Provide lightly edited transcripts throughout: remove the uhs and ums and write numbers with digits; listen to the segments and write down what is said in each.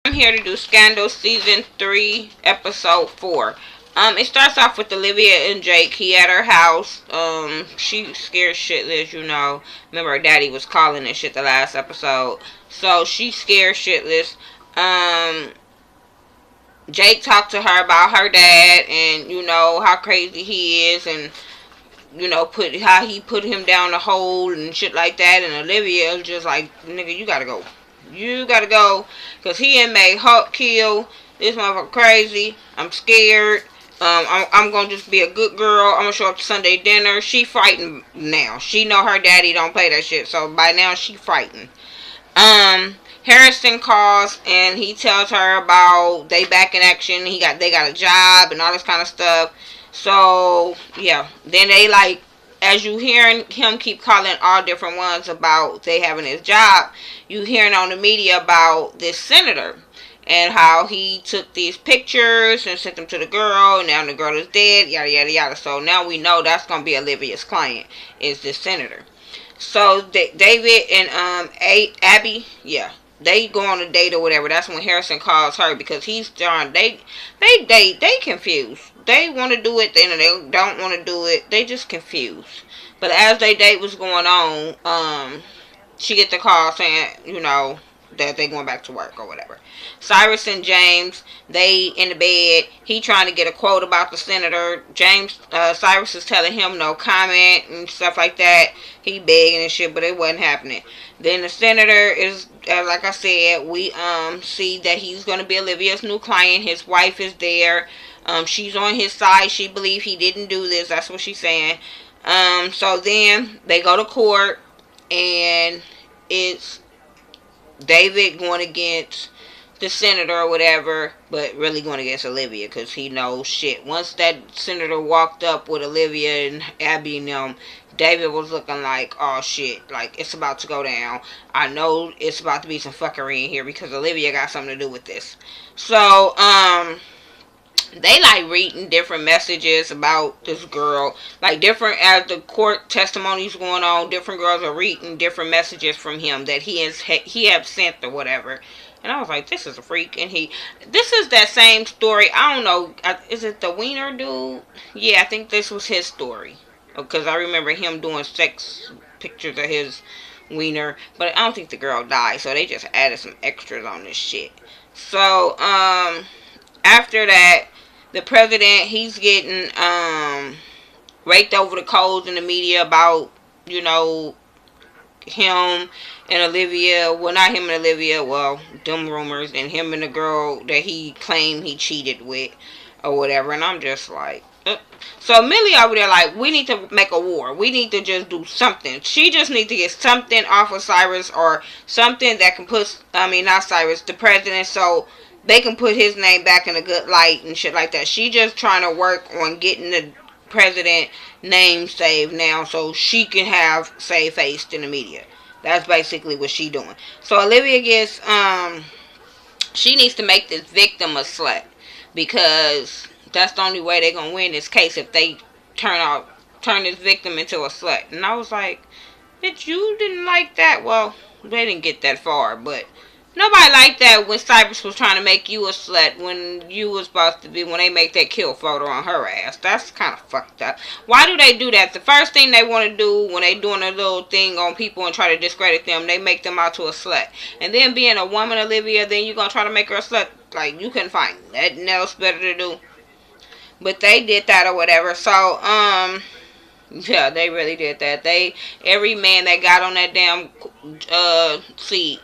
I'm here to do Scandal Season 3, Episode 4. It starts off with Olivia and Jake. He at her house. She scared shitless, you know. Remember her daddy was calling and shit the last episode. So she scared shitless. Jake talked to her about her dad and, you know, how crazy he is and, you know, how he put him down the hole and shit like that. And Olivia was just like, nigga, you gotta go. You gotta go. Because he ain't made Hulk kill. This motherfucker crazy. I'm scared. I'm gonna just be a good girl. I'm gonna show up to Sunday dinner. She frightened now. She know her daddy don't play that shit. So by now she frightened. Harrison calls and he tells her about they back in action. They got a job and all this kind of stuff. So yeah, then they like, as you hearing him keep calling all different ones about they having his job, you hearing on the media about this senator and how he took these pictures and sent them to the girl, and now the girl is dead, yada yada yada. So now we know that's gonna be Olivia's client, is this senator. So David and Abby, yeah, they go on a date or whatever. That's when Harrison calls her because he's done. They confused. They want to do it, then they don't want to do it. They just confused. But as their date was going on, she get the call saying, you know, that they going back to work or whatever. Cyrus and James, they in the bed. He trying to get a quote about the senator. Cyrus is telling him no comment and stuff like that. He begging and shit, but it wasn't happening. Then the senator is, like I said, we see that he's going to be Olivia's new client. His wife is there. She's on his side. She believes he didn't do this. That's what she's saying. So then they go to court, and it's David going against the senator or whatever, but really going against Olivia because he knows shit. Once that senator walked up with Olivia and Abby and them, David was looking like, oh shit, like it's about to go down. I know it's about to be some fuckery in here because Olivia got something to do with this. So, they like reading different messages about this girl, like different, as the court testimonies going on, different girls are reading different messages from him that he have sent or whatever. And I was like, this is a freak. And this is that same story. I don't know, is it the Wiener dude? Yeah, I think this was his story because I remember him doing sex pictures of his wiener, but I don't think the girl died, so they just added some extras on this shit. So after that, the president, he's getting raked over the coals in the media about, you know, him and Olivia. Well, not him and Olivia, well, them rumors, and him and the girl that he claimed he cheated with or whatever. And I'm just like, So Millie over there like, we need to make a war. We need to just do something. She just needs to get something off of Cyrus, or something that can put, not Cyrus, the president, so they can put his name back in a good light and shit like that. She just trying to work on getting the president name saved now so she can have save face in the media. That's basically what she doing. So Olivia gets, she needs to make this victim a slut, because that's the only way they're gonna win this case, if they turn this victim into a slut. And I was like, bitch, you didn't like that. Well, they didn't get that far, but nobody liked that when Cyrus was trying to make you a slut when you was supposed to be, when they make that kill photo on her ass. That's kind of fucked up. Why do they do that? The first thing they want to do when they doing a little thing on people and try to discredit them, they make them out to a slut. And then being a woman, Olivia, then you gonna try to make her a slut. Like, you couldn't find nothing else better to do. But they did that or whatever. So, yeah, they really did that. Every man that got on that damn seat,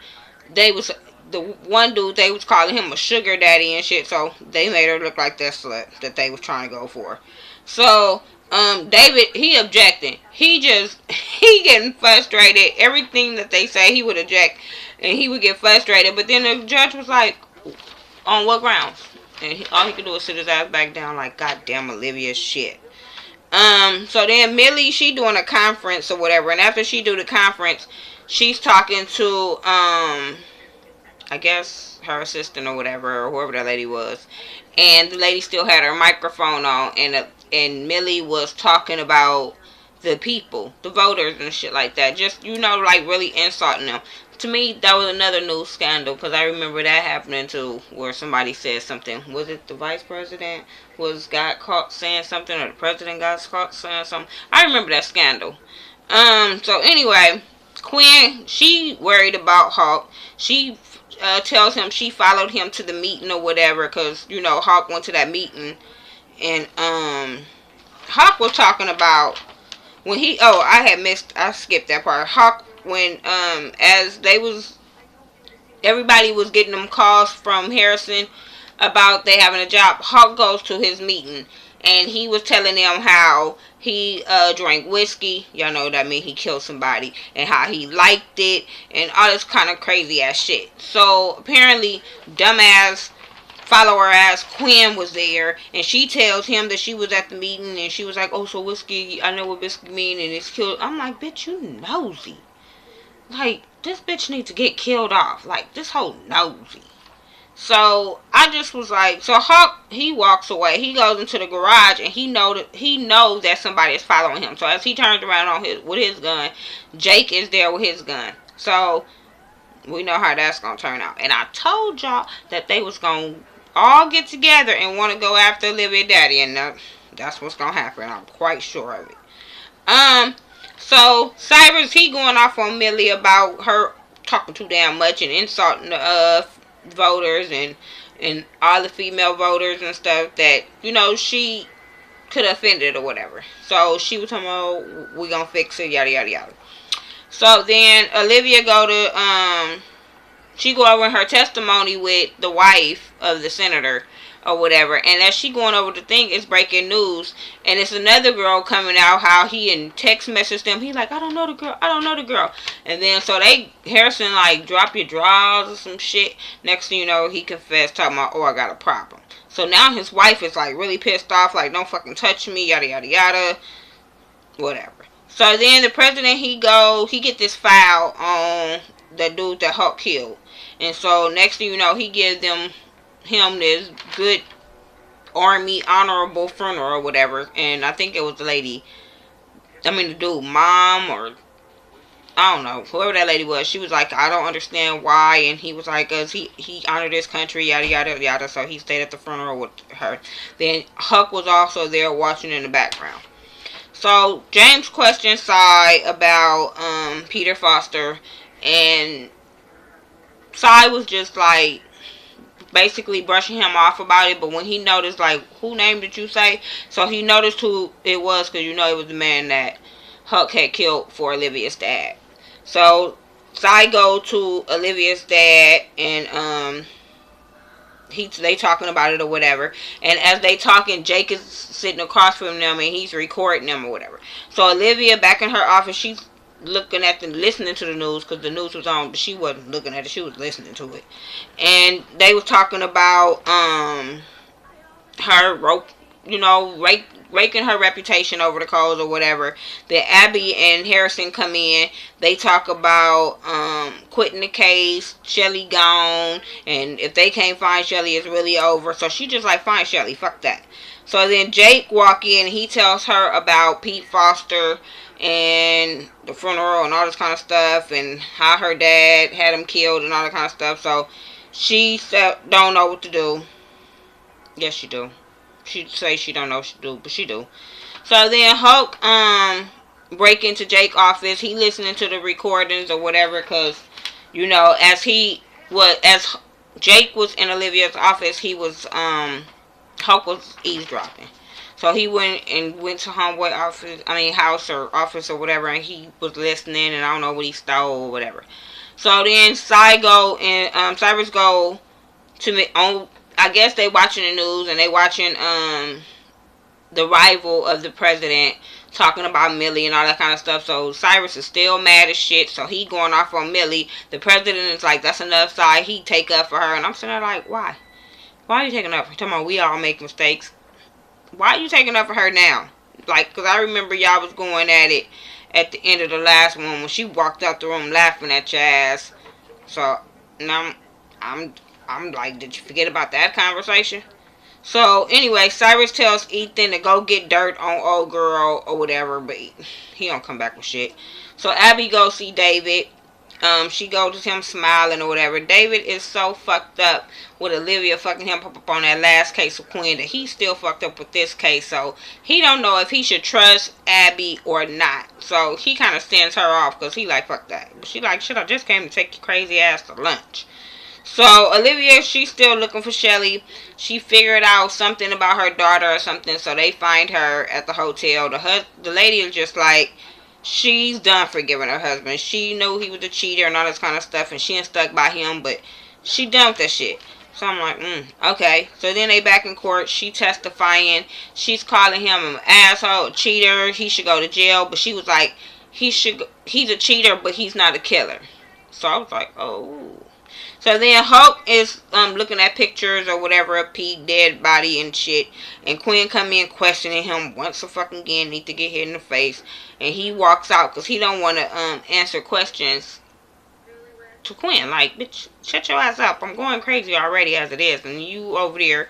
the one dude, they was calling him a sugar daddy and shit, so they made her look like that slut that they was trying to go for. So, David, he objecting. He getting frustrated. Everything that they say, he would object, and he would get frustrated. But then the judge was like, on what grounds? And all he could do is sit his ass back down like, goddamn Olivia shit. So then Millie, she doing a conference or whatever, and after she do the conference, she's talking to, I guess her assistant or whatever, or whoever that lady was, and the lady still had her microphone on, and Millie was talking about the people, the voters and shit like that, just, like really insulting them. to me, that was another news scandal because I remember that happening too, where somebody said something. Was it the vice president got caught saying something, or the president got caught saying something? I remember that scandal. So anyway, Quinn, she worried about Hawk. She tells him she followed him to the meeting or whatever, because Hawk went to that meeting, and Hawk was talking about when he. Oh, I skipped that part. Hawk, when as they was everybody was getting them calls from Harrison about they having a job. Hawk goes to his meeting, and he was telling them how he drank whiskey. Y'all know what that means. He killed somebody, and how he liked it, and all this kind of crazy ass shit. So apparently, dumbass follower ass Quinn was there, and she tells him that she was at the meeting, and she was like, "Oh, so whiskey? I know what whiskey mean, and it's killed." I'm like, "Bitch, you nosy. Like, this bitch needs to get killed off. Like, this whole nosy." So I just was like, so Hawk, he walks away. He goes into the garage, and he knows that somebody is following him. So as he turns around with his gun, Jake is there with his gun. So we know how that's gonna turn out. And I told y'all that they was gonna all get together and want to go after Olivia Daddy, and that's what's gonna happen. I'm quite sure of it. So Cyrus, he going off on Millie about her talking too damn much and insulting the voters and all the female voters and stuff that she could have offended or whatever. So she was talking about, we gonna fix it, yada yada yada. So then Olivia she go over her testimony with the wife of the senator or whatever, and as she going over the thing, it's breaking news, and it's another girl coming out how he in text message them. He like, I don't know the girl, and then so Harrison like, drop your drawers or some shit. Next thing you know, he confessed, talking about, oh, I got a problem. So now his wife is like really pissed off, like, don't fucking touch me, yada yada yada, whatever. So then the president, he get this file on the dude that Hulk killed, and so next thing you know, he gives him this good army honorable funeral or whatever, and I think it was the dude mom, or I don't know, whoever that lady was. She was like, I don't understand why, and he was like, cause he honored his country, yada yada yada, so he stayed at the funeral with her. Then Huck was also there watching in the background. So James questioned Cy about Peter Foster, and Cy was just like basically brushing him off about it, but when he noticed, like, who name did you say? So he noticed who it was, because it was the man that Huck had killed for Olivia's dad. So Cy go to Olivia's dad, and they talking about it or whatever, and as they talking, Jake is sitting across from them, and he's recording them or whatever. So Olivia back in her office, she's listening to the news, because the news was on, but she wasn't looking at it, she was listening to it. And they was talking about her raking her reputation over the coals or whatever. Then Abby and Harrison come in, they talk about quitting the case, Shelly gone, and if they can't find Shelly, it's really over. So she just like, fine Shelly, fuck that. So then Jake walk in, he tells her about Pete Foster and the funeral and all this kind of stuff, and how her dad had him killed and all that kind of stuff. So she said, don't know what to do. Yes, she do. She say she don't know what to do, but she do. So then Hulk break into Jake's office. He listening to the recordings or whatever, because as Jake was in Olivia's office, he was Hulk was eavesdropping. So he went to homeboy house or office or whatever, and he was listening, and I don't know what he stole or whatever. So then Cyrus go to I guess they watching the news, and they watching the rival of the president talking about Millie and all that kind of stuff. So Cyrus is still mad as shit, so he going off on Millie. The president is like, that's enough, Cy. He take up for her, and I'm sitting there like, why? Why are you taking up for her? Talking about we all make mistakes. Why are you taking up for her now? Like, because I remember y'all was going at it at the end of the last one when she walked out the room laughing at your ass. So now I'm like, did you forget about that conversation? So anyway, Cyrus tells Ethan to go get dirt on old girl or whatever, but he don't come back with shit. So Abby goes see David. She goes to him smiling or whatever. David is so fucked up with Olivia fucking him up on that last case of Quinn that he's still fucked up with this case. So he don't know if he should trust Abby or not. So he kind of sends her off because he like, fuck that. But she like, shit, I just came to take your crazy ass to lunch. So Olivia, she's still looking for Shelly. She figured out something about her daughter or something, so they find her at the hotel. The lady is just like, she's done forgiving her husband. She knew he was a cheater and all this kind of stuff, and she ain't stuck by him, but she done with that shit. So I'm like, okay. So then they back in court. She testifying. She's calling him an asshole, a cheater. He should go to jail. But she was like, he's a cheater, but he's not a killer. So I was like, oh. So then Hulk is looking at pictures or whatever of Pete dead body and shit, and Quinn come in questioning him once a fucking again, need to get hit in the face, and he walks out because he don't want to answer questions to Quinn. Like, bitch, shut your ass up. I'm going crazy already as it is, and you over there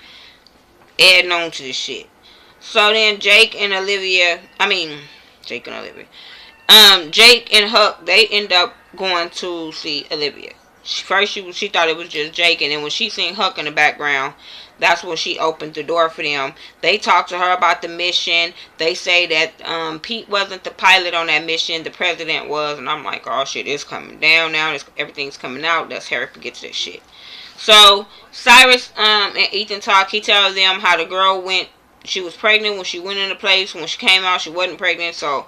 adding on to this shit. So then Jake and Huck, they end up going to see Olivia. First she thought it was just Jake, and then when she seen Huck in the background, that's when she opened the door for them. They talked to her about the mission. They say that Pete wasn't the pilot on that mission, the president was, and I'm like, oh shit, it's coming down now. Everything's coming out. That's Harry forgets that shit. So Cyrus and Ethan talk. He tells them how the girl went. She was pregnant when she went in the place. When she came out, she wasn't pregnant. So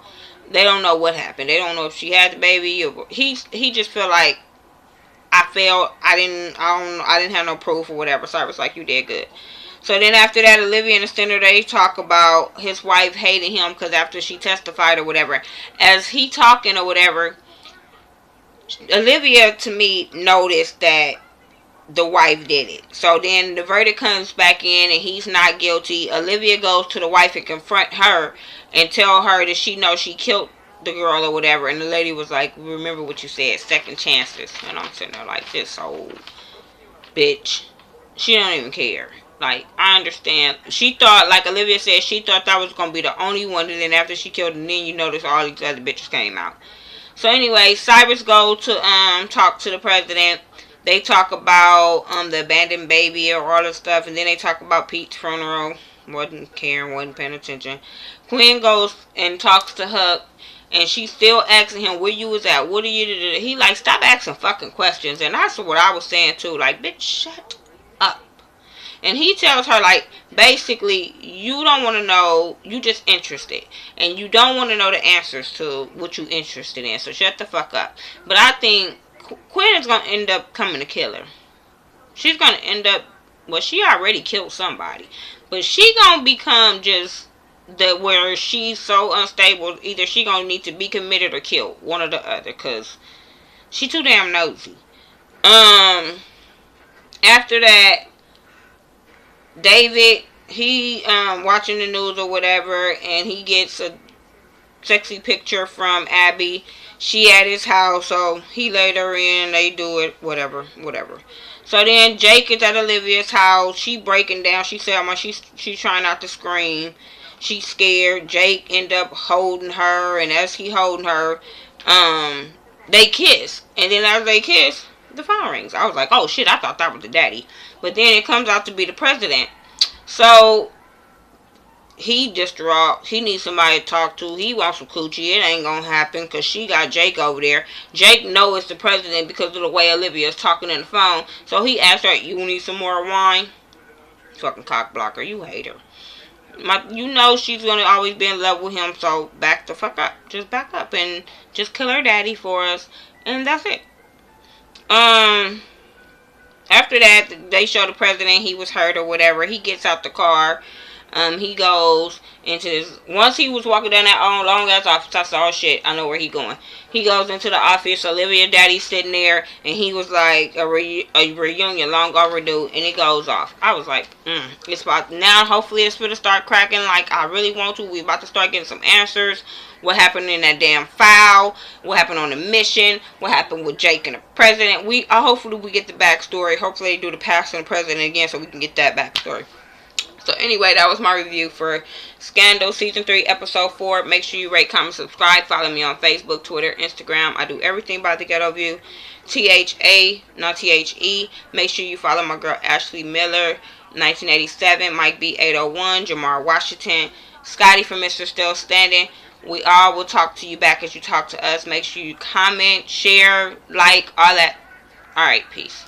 they don't know what happened. They don't know if she had the baby. Or he just feel like, I didn't have no proof or whatever. So I was like, you did good. So then after that, Olivia and the senator, they talk about his wife hating him because after she testified or whatever. As he talking or whatever, Olivia, to me, noticed that the wife did it. So then the verdict comes back in and he's not guilty. Olivia goes to the wife and confront her and tell her that she knows she killed the girl or whatever, and the lady was like, remember what you said, second chances. And I'm sitting there like, this old bitch, she don't even care. Like, I understand. She thought, like Olivia said, she thought that was going to be the only one, and then after she killed him, then you notice all these other bitches came out. So anyway, Cyrus go to talk to the president. They talk about the abandoned baby or all this stuff, and then they talk about Pete's funeral. Wasn't caring, wasn't paying attention. Quinn goes and talks to Huck, and she's still asking him where you was at. What are you doing? He like, stop asking fucking questions. And that's what I was saying too. Like, bitch, shut up. And he tells her, like, basically, you don't want to know. You just interested. And you don't want to know the answers to what you interested in. So shut the fuck up. But I think Quinn is going to end up coming to kill her. She's going to end up, well, she already killed somebody. But she going to become just that where she's so unstable, either she gonna need to be committed or killed, one or the other, because she too damn nosy. After that, David, he watching the news or whatever, and he gets a sexy picture from Abby. She at his house, so he let her in, they do it, whatever. So then Jake is at Olivia's house. She breaking down. She said, she's trying not to scream. She's scared. Jake end up holding her, and as he holding her, they kiss. And then as they kiss, the phone rings. I was like, oh shit, I thought that was the daddy. But then it comes out to be the president. So he distraught. He needs somebody to talk to. He wants some coochie. It ain't gonna happen because she got Jake over there. Jake knows it's the president because of the way Olivia is talking on the phone. So he asked her, you need some more wine? Fucking cock blocker. You hate her. You know she's going to always be in love with him, so back the fuck up. Just back up and just kill her daddy for us, and that's it. After that, they show the president he was hurt or whatever. He gets out the car. He goes into this. Once he was walking down that long ass office, I said, oh shit, I know where he going. He goes into the office. Olivia daddy's sitting there, and he was like, a reunion long overdue, and it goes off. I was like, it's about now. Hopefully it's going to start cracking like I really want to. We about to start getting some answers. What happened in that damn file? What happened on the mission? What happened with Jake and the president? Hopefully we get the backstory. Hopefully they do the past and the present again so we can get that backstory. So anyway, that was my review for Scandal Season 3, Episode 4. Make sure you rate, comment, subscribe. Follow me on Facebook, Twitter, Instagram. I do everything by The Ghetto View. THA, not THE. Make sure you follow my girl Ashley Miller, 1987. Mike B, 801. Jamar Washington. Scotty from Mr. Still Standing. We all will talk to you back as you talk to us. Make sure you comment, share, like, all that. Alright, peace.